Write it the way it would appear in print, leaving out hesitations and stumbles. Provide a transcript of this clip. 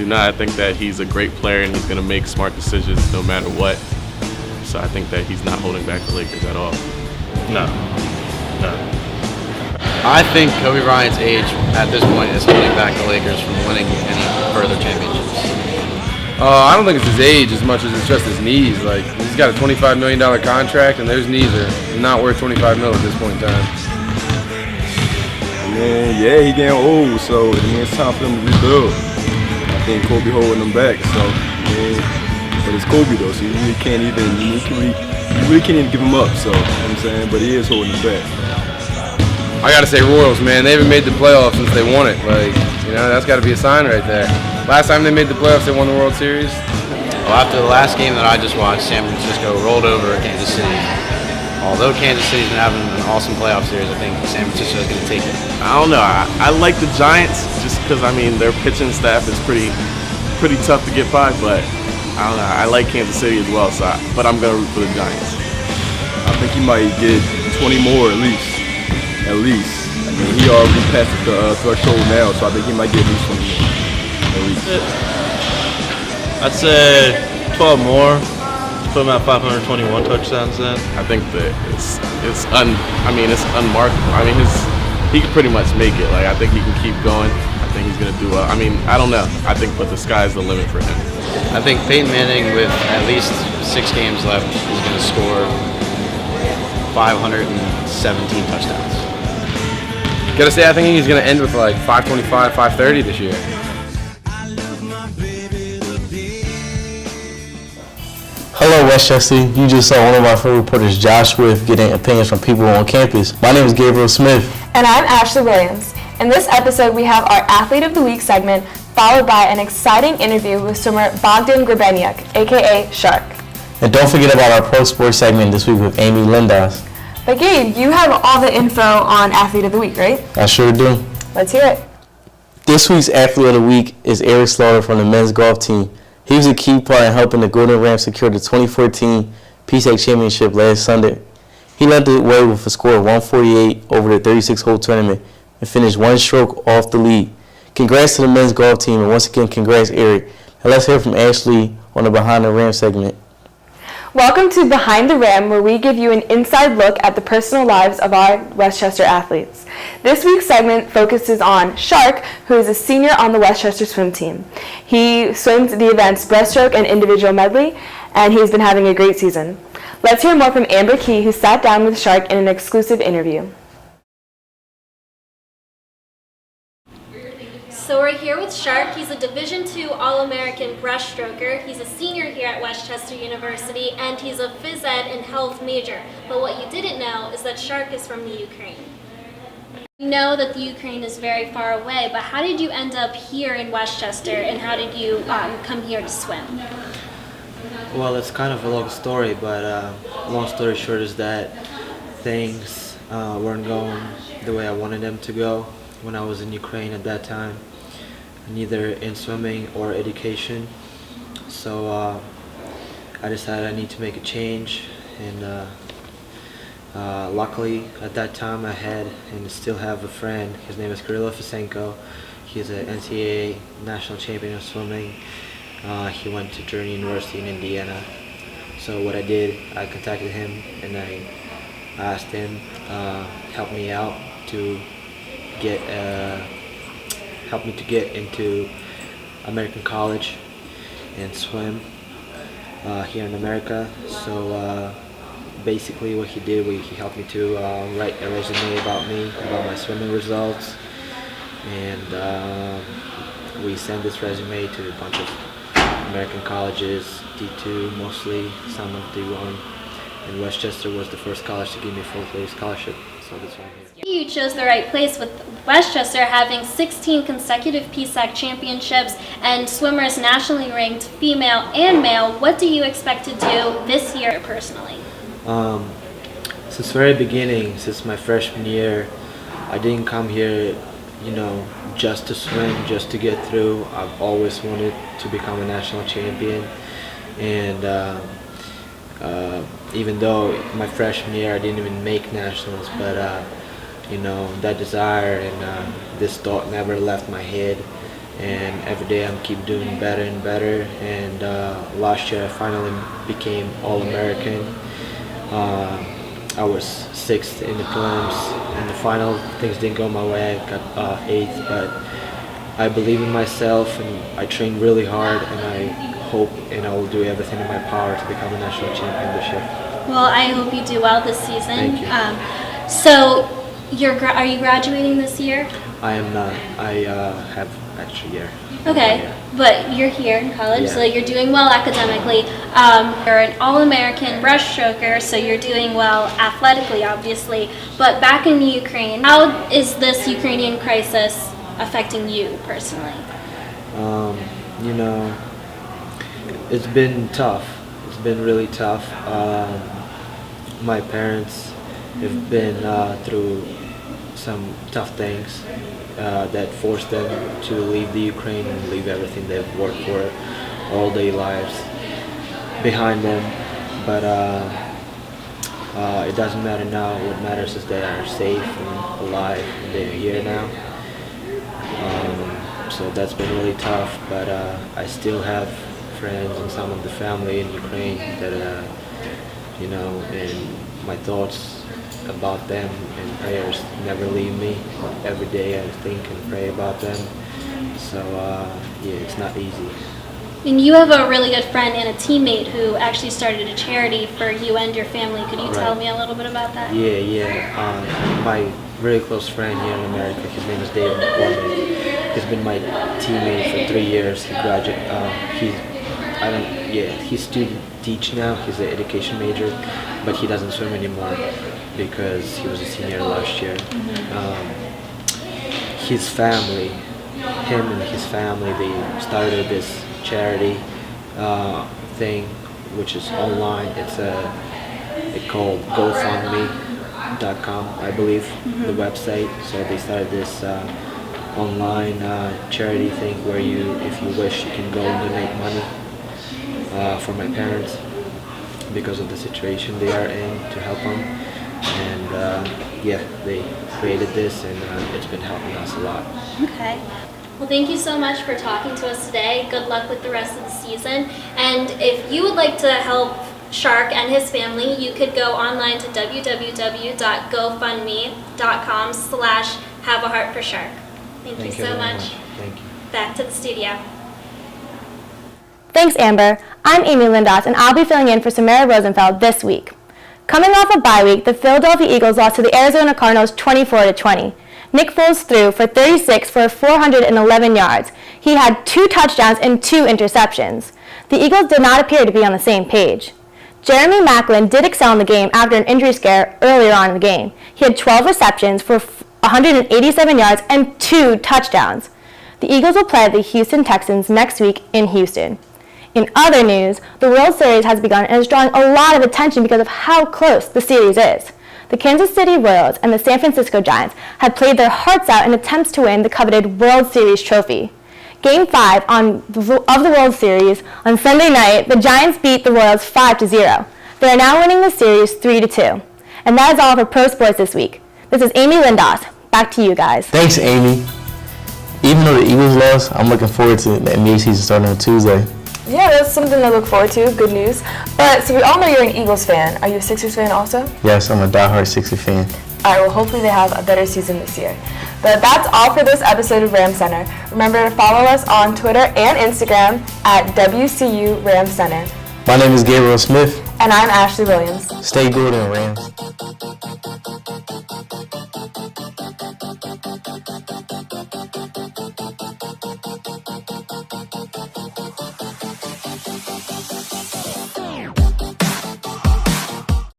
not. I think that he's a great player and he's going to make smart decisions no matter what. So I think that he's not holding back the Lakers at all. No. I think Kobe Bryant's age at this point is holding back the Lakers from winning any further championships. I don't think it's his age as much as it's just his knees. Like, he's got a $25 million contract, and those knees are not worth $25 million at this point in time. Man, yeah, he getting old, so it's time for him to rebuild. I think Kobe holding him back, so but it's Kobe though, so you really can't even give him up. So you know what I'm saying, but he is holding him back. I gotta say, Royals, man, they haven't made the playoffs since they won it. Like, that's got to be a sign right there. Last time they made the playoffs, they won the World Series. Well, after the last game that I just watched, San Francisco rolled over Kansas City. Although Kansas City's been having an awesome playoff series, I think San Francisco is going to take it. I don't know. I like the Giants just because, their pitching staff is pretty tough to get by, but I don't know. I like Kansas City as well, but I'm going to root for the Giants. I think he might get 20 more at least. He already passed the threshold now, so I think he might get at least 20 more. At least. I'd say 12 more. Put him at 521 touchdowns then. I think that it's unmarketable. He could pretty much make it. Like, I think he can keep going. I think he's going to do well. I don't know. But the sky's the limit for him. I think Peyton Manning, with at least 6 games left, is going to score 517 touchdowns. Gotta say, I think he's gonna end with like 525, 530 this year. Hello, Westchester. You just saw one of our favorite reporters, Josh Swift, getting opinions from people on campus. My name is Gabriel Smith. And I'm Ashley Williams. In this episode, we have our Athlete of the Week segment, followed by an exciting interview with swimmer Bogdan Grebenyuk, aka Shark. And don't forget about our Pro Sports segment this week with Amy Lindas. But Gabe, you have all the info on Athlete of the Week, right? I sure do. Let's hear it. This week's Athlete of the Week is Eric Slaughter from the men's golf team. He was a key part in helping the Golden Rams secure the 2014 PSAC Championship last Sunday. He led the way with a score of 148 over the 36-hole tournament and finished 1 stroke off the lead. Congrats to the men's golf team, and once again, congrats, Eric. And let's hear from Ashley on the Behind the Ram segment. Welcome to Behind the Ram, where we give you an inside look at the personal lives of our Westchester athletes. This week's segment focuses on Shark, who is a senior on the Westchester swim team. He swims the events breaststroke and individual medley, and he's been having a great season. Let's hear more from Amber Key, who sat down with Shark in an exclusive interview. So we're here with Shark. He's a Division II All-American breaststroker. He's a senior here at Westchester University, and he's a phys ed and health major. But what you didn't know is that Shark is from the Ukraine. You know that the Ukraine is very far away, but how did you end up here in Westchester, and how did you come here to swim? Well, it's kind of a long story, but long story short is that things weren't going the way I wanted them to go when I was in Ukraine at that time, neither in swimming or education. So I decided I need to make a change, and luckily at that time I had and still have a friend. His name is Kirill Fisenko. He's an NCAA national champion of swimming. He went to Journey University in Indiana. So what I did, I contacted him and I asked him help me out to get help me to get into American college and swim here in America. So basically what he did, he helped me to write a resume about me, about my swimming results, and we sent this resume to a bunch of American colleges, D2 mostly, some of D1, and Westchester was the first college to give me a full-fledged scholarship, so that's why I'm here. You chose the right place with Westchester having 16 consecutive PSAC championships and swimmers nationally ranked female and male. What do you expect to do this year personally? Since very beginning, since my freshman year, I didn't come here, just to swim, just to get through. I've always wanted to become a national champion, and even though my freshman year I didn't even make nationals, but that desire and this thought never left my head, and every day I'm keep doing better and better. And last year I finally became All-American. I was 6th in the prelims. In the final, things didn't go my way. I got 8th, but I believe in myself and I train really hard, and I hope and I will do everything in my power to become a national champion this year. Well, I hope you do well this season. Thank you. So, are you graduating this year? I am not. I have extra year. Okay, Yeah. but you're here in college, Yeah. so you're doing well academically. You're an All-American breaststroker, so you're doing well athletically, obviously. But back in Ukraine, how is this Ukrainian crisis affecting you personally? You know, it's been tough. It's been really tough. My parents have been through some tough things that forced them to leave the Ukraine and leave everything they've worked for all their lives behind them. But it doesn't matter now. What matters is they are safe and alive, and they're here now. So that's been really tough, but I still have friends and some of the family in Ukraine that, you know, and my thoughts about them and prayers never leave me. Every day I think and pray about them. So, yeah, it's not easy. And you have a really good friend and a teammate who actually started a charity for you and your family. Could you tell Right. me a little bit about that? Yeah. My really close friend here in America, his name is David McCormick. He's been my teammate for 3 years. He graduated. He's student teach now. He's an education major, but he doesn't swim anymore because he was a senior last year. His family, him and his family, they started this charity thing, which is online. It's called GoFundMe.com, I believe, the website. So they started this online charity thing where if you wish, you can go and donate money for my parents because of the situation they are in, to help them. And they created this, and it's been helping us a lot. Okay. Well, thank you so much for talking to us today. Good luck with the rest of the season. And if you would like to help Shark and his family, you could go online to www.gofundme.com/haveaheartforshark. Thank you so very much. Thank you. Back to the studio. Thanks, Amber. I'm Amy Lindas, and I'll be filling in for Samara Rosenfeld this week. Coming off a bye week, the Philadelphia Eagles lost to the Arizona Cardinals 24-20. Nick Foles threw for 36 for 411 yards. He had 2 touchdowns and 2 interceptions. The Eagles did not appear to be on the same page. Jeremy Maclin did excel in the game after an injury scare earlier on in the game. He had 12 receptions for 187 yards and 2 touchdowns. The Eagles will play the Houston Texans next week in Houston. In other news, the World Series has begun and is drawing a lot of attention because of how close the series is. The Kansas City Royals and the San Francisco Giants have played their hearts out in attempts to win the coveted World Series trophy. Game 5 of the World Series on Sunday night, the Giants beat the Royals 5-0. They are now winning the series 3-2. And that is all for Pro Sports this week. This is Amy Lindas. Back to you guys. Thanks, Amy. Even though the Eagles lost, I'm looking forward to the NBA season starting on Tuesday. Yeah, that's something to look forward to. Good news. But so we all know you're an Eagles fan. Are you a Sixers fan also? Yes, I'm a diehard Sixers fan. All right, well, hopefully they have a better season this year. But that's all for this episode of Ram Center. Remember to follow us on Twitter and Instagram at WCU Ram Center. My name is Gabriel Smith. And I'm Ashley Williams. Stay golden, Rams.